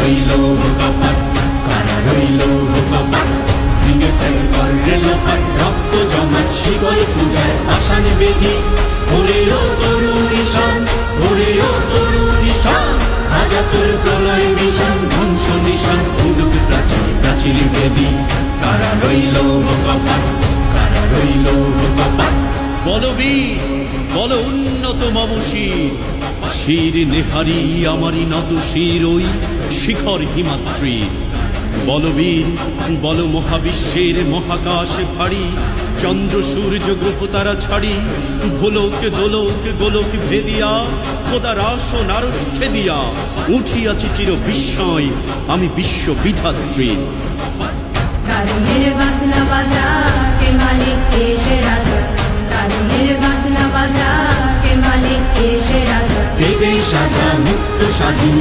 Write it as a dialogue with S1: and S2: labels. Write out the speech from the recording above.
S1: রইল কপাট, কারা রইল কপাট, ভেঙে ফেল কররে লোপাট, রক্ত জমাট শিকল পূজার পাষাণ বেদি। ওরে ও তরুণ ঈশান, ওরে ও তরুণ ঈশান, আজা তোর প্রলয় বিষাণ, ধ্বংস নিশান উডুক প্রাচীর প্রাচীর বেদি। কারা রইল কপাট, কারা রইল কপাট।
S2: বলবীর বল উন্নত মম শির, শির নেহারি আমারি নত শির ওই শিখর হিমাদ্রির। বলবীর বল মহাবিশ্বের মহাকাশ ভারী, চন্দ্র সূর্য গ্রহ তারা ছাড়ি, ভোলক দোলক গোলক ভেদিয়া, খোদার আসন আরশ ছেদিয়া, উঠিয়াছি চির বিস্ময় আমি বিশ্ব বিধাত্রী।
S3: কাজমের বাজনা বাজা কে মালিক কে সে রাজা, কাজমের বাজনা বাজা কে মালিক কে সে রাজা।
S1: এই সাজা মুক্ত স্বাধীন